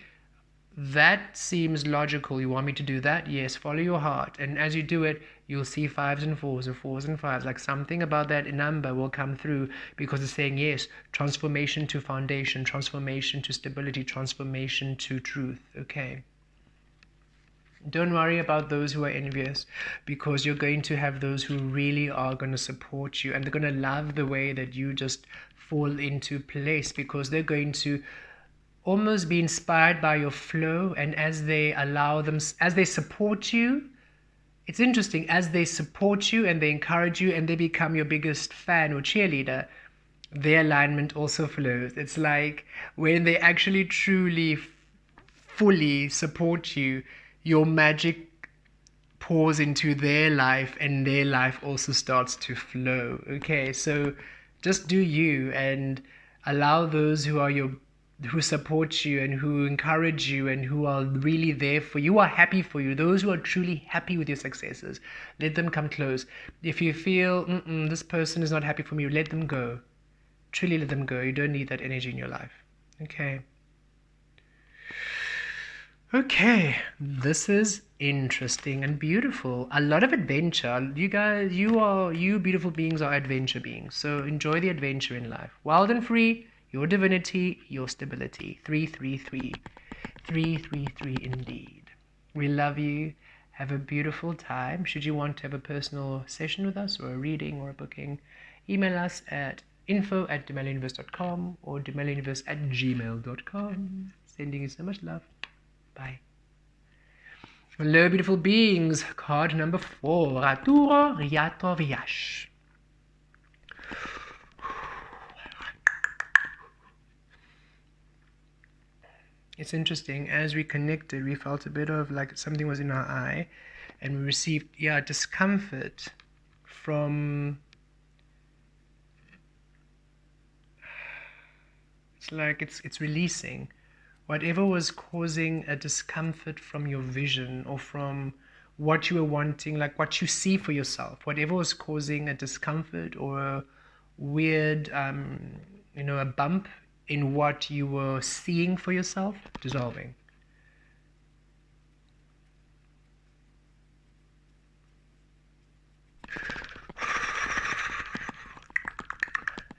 That seems logical. You want me to do that? Yes, follow your heart. And as you do it, you'll see fives and fours or fours and fives. Like something about that number will come through because it's saying, yes, transformation to foundation, transformation to stability, transformation to truth. Okay. Don't worry about those who are envious, because you're going to have those who really are going to support you, and they're going to love the way that you just fall into place, because they're going to almost be inspired by your flow. And as they support you, it's interesting, as they support you and they encourage you and they become your biggest fan or cheerleader, their alignment also flows. It's like when they actually truly fully support you, your magic pours into their life and their life also starts to flow. Okay, so just do you, and allow those who support you and who encourage you and who are really there for you, are happy for you, those who are truly happy with your successes, let them come close. If you feel this person is not happy for me, let them go. Truly let them go. You don't need that energy in your life. Okay, this is interesting and beautiful. A lot of adventure. You guys, you beautiful beings are adventure beings. So enjoy the adventure in life. Wild and free, your divinity, your stability. 333. 333 indeed. We love you. Have a beautiful time. Should you want to have a personal session with us, or a reading or a booking, email us at info@demeluniverse.com or demeluniverse@gmail.com. Sending you so much love. Bye. Hello, beautiful beings. Card number 4. Raturo Riato Viash. It's interesting. As we connected, we felt a bit of like something was in our eye, and we received, discomfort from. It's like it's releasing whatever was causing a discomfort from your vision, or from what you were wanting, like what you see for yourself, whatever was causing a discomfort or a weird, a bump in what you were seeing for yourself, dissolving.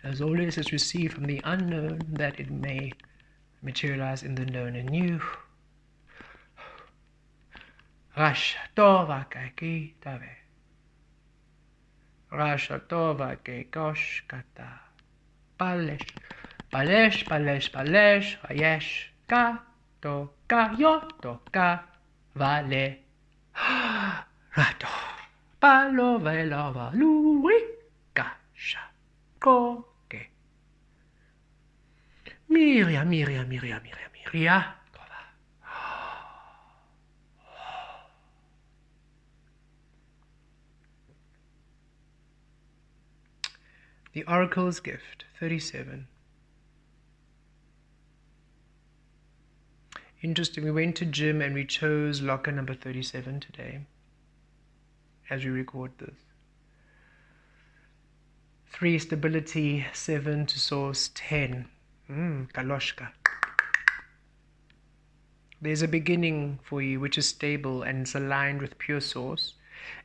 As always, it's received from the unknown that it may materialize in the known and new. Rasha tova kaki tave. Rasha tova ke kosh kata. Palesh, palesh, palesh, palesh, vayesh, ka, to, ka, yo, to, ka, vale. Rato, palo, velo, valui, kasha, ko, ke. Miria, miria, miria, miria, miria. The Oracle's Gift, 37. Interesting. We went to gym and we chose locker number 37 today as we record this. 3 stability, 7 to source, 10. Kaloshka. There's a beginning for you which is stable and it's aligned with pure source.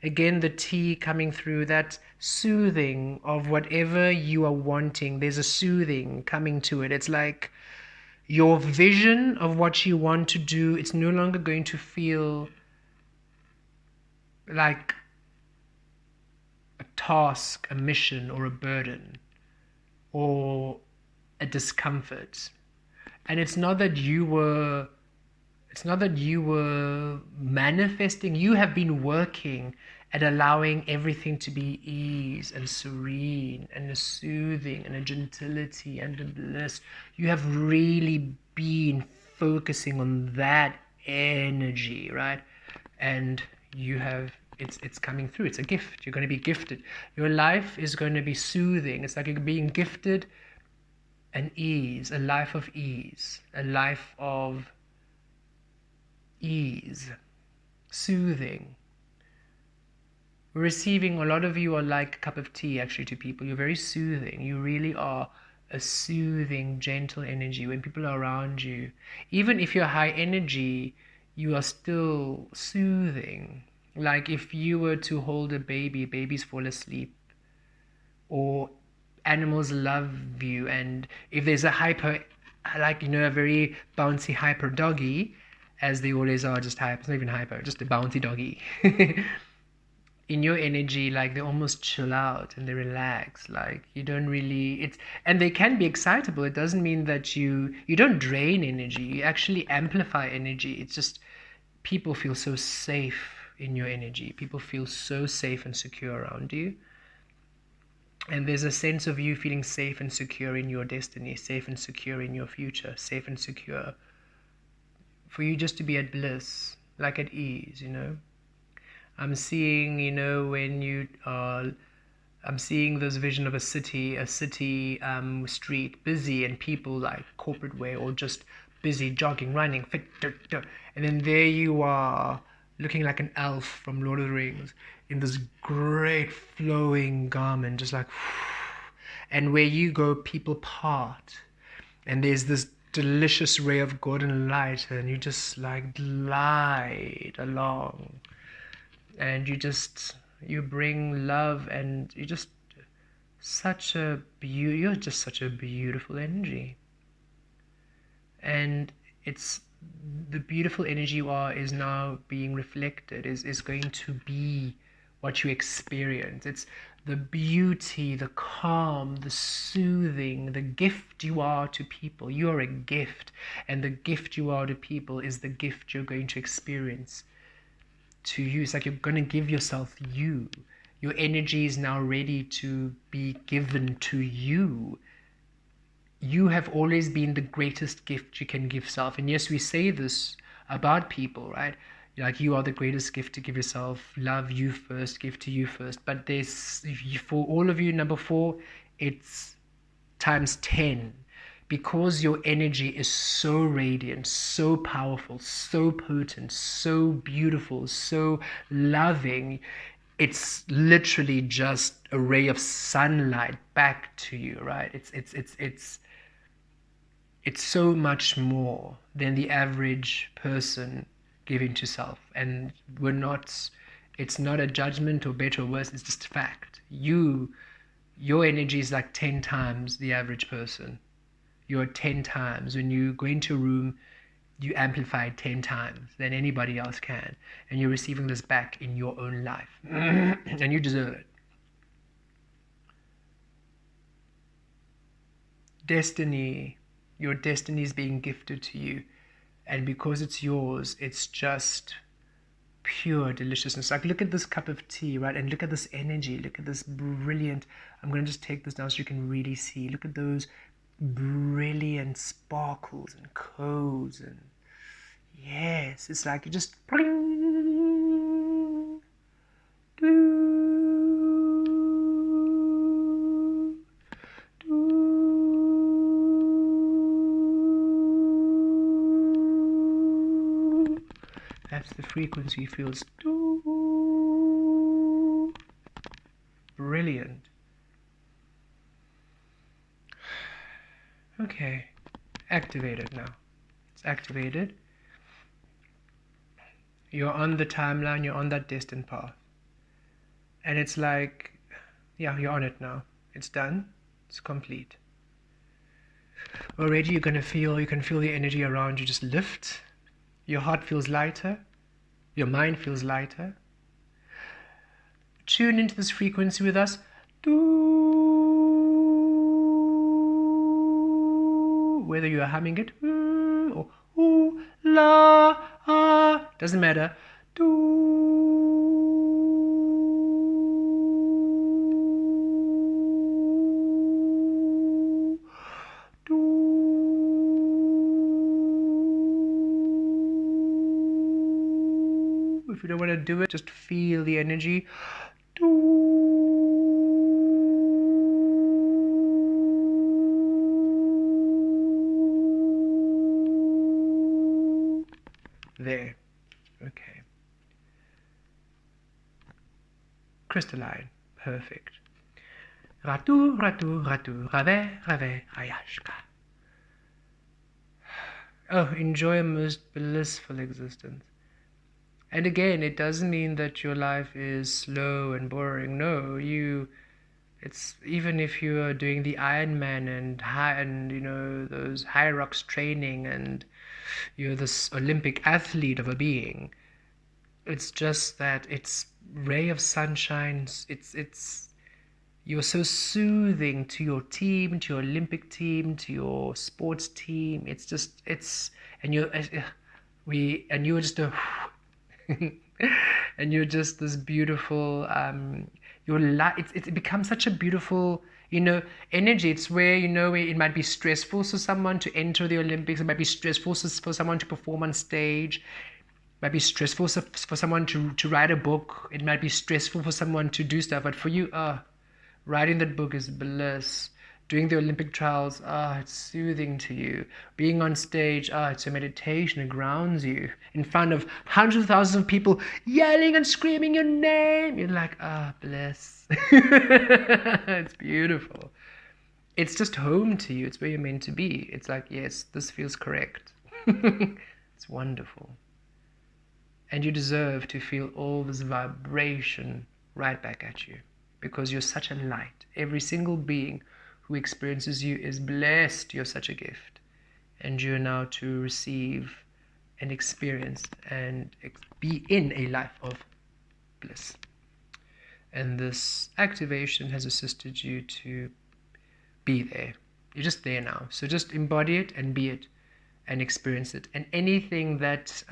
Again, the T coming through, that soothing of whatever you are wanting. There's a soothing coming to it. It's like your vision of what you want to do, it's no longer going to feel like a task, a mission, or a burden, or a discomfort. And it's not that you were manifesting. You have been working at allowing everything to be ease and serene and a soothing and a gentility and a bliss. You have really been focusing on that energy, right? And you have it's coming through. It's a gift. You're going to be gifted. Your life is going to be soothing. It's like you're being gifted an ease, a life of ease, a life of ease, soothing. Receiving, a lot of you are like a cup of tea actually to people. You're very soothing. You really are a soothing, gentle energy when people are around you. Even if you're high energy, you are still soothing. Like if you were to hold a baby, babies fall asleep. Or animals love you. And if there's a hyper, like, a very bouncy hyper doggy, as they always are, just hyper, it's not even hyper, just a bouncy doggy. In your energy, like they almost chill out and they relax, like you don't really, and they can be excitable. It doesn't mean that you don't drain energy, you actually amplify energy. It's just people feel so safe in your energy. People feel so safe and secure around you. And there's a sense of you feeling safe and secure in your destiny, safe and secure in your future, safe and secure. For you just to be at bliss, like at ease, I'm seeing, when you are, I'm seeing this vision of a city street, busy and people like corporate way or just busy jogging, running, fit, and then there you are, looking like an elf from Lord of the Rings in this great flowing garment, just like, and where you go, people part, and there's this delicious ray of golden light, and you just like glide along, and you bring love, and you're just such a beautiful energy. And it's the beautiful energy you are is now being reflected, is going to be what you experience. It's the beauty, the calm, the soothing, the gift you are to people. You are a gift, and the gift you are to people is the gift you're going to experience to you. It's like you're going to give yourself you. Your energy is now ready to be given to you. You have always been the greatest gift you can give self. And yes, we say this about people, right? Like, you are the greatest gift to give yourself. Love you first, give to you first. But for all of you, number 4, it's times 10. Because your energy is so radiant, so powerful, so potent, so beautiful, so loving, it's literally just a ray of sunlight back to you, right? It's so much more than the average person giving to self. And it's not a judgment or better or worse, it's just fact. Your energy is like 10 times the average person. You're 10 times. When you go into a room, you amplify 10 times than anybody else can. And you're receiving this back in your own life. And you deserve it. Destiny. Your destiny is being gifted to you. And because it's yours, it's just pure deliciousness. Like, look at this cup of tea, right? And look at this energy. Look at this brilliant. I'm going to just take this down so you can really see. Look at those brilliant sparkles and codes, and yes, it's like you just frequency feels brilliant. Okay, activated now. It's activated. You're on the timeline, you're on that destined path. And it's like, yeah, you're on it now. It's done. It's complete. Already you can feel the energy around you just lift. Your heart feels lighter. Your mind feels lighter. Tune into this frequency with us. Whether you are humming it or ooh, la, ah, doesn't matter. If you don't want to do it, just feel the energy. There. Okay. Crystalline. Perfect. Ratu, ratu, ratu, rave, rave, ayashka. Oh, enjoy a most blissful existence. And again, it doesn't mean that your life is slow and boring. No, it's even if you are doing the Ironman and you know those high rocks training and you're this Olympic athlete of a being. It's just that it's ray of sunshine. It's you're so soothing to your team, to your Olympic team, to your sports team. It's just and you're just a and you're just this beautiful your life. It becomes such a beautiful energy. It's where where it might be stressful for someone to enter the Olympics. It might be stressful for someone to perform on stage. It might be stressful for someone to write a book. It might be stressful for someone to do stuff, but for you, writing that book is bliss. Doing the Olympic trials, it's soothing to you. Being on stage, it's a meditation. It grounds you in front of hundreds of thousands of people yelling and screaming your name. You're like, bliss. It's beautiful. It's just home to you. It's where you're meant to be. It's like, yes, this feels correct. It's wonderful. And you deserve to feel all this vibration right back at you because you're such a light. Every single being who experiences you is blessed. You're such a gift, and you're now to receive and experience and be in a life of bliss. And this activation has assisted you to be there. You're just there now, so just embody it and be it and experience it. And anything that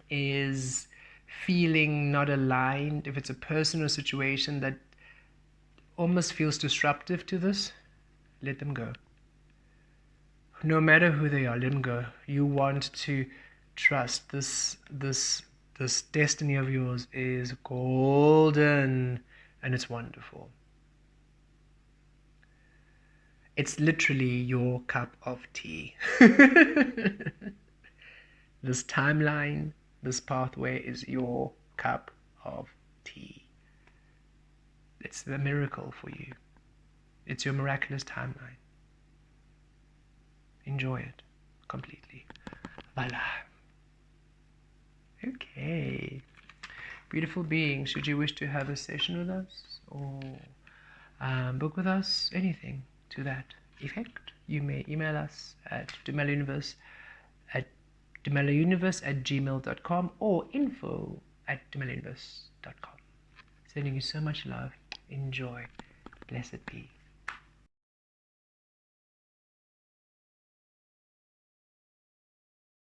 is feeling not aligned, if it's a person or situation that almost feels disruptive to this, let them go. No matter who they are, let them go. You want to trust this destiny of yours is golden and it's wonderful. It's literally your cup of tea. This timeline, this pathway is your cup of tea. It's the miracle for you. It's your miraculous timeline. Enjoy it completely. Voila. Okay. Beautiful being, should you wish to have a session with us or book with us, anything to that effect, you may email us at demeluniverse@gmail.com or info@demeluniverse.com. Sending you so much love. Enjoy. Blessed be.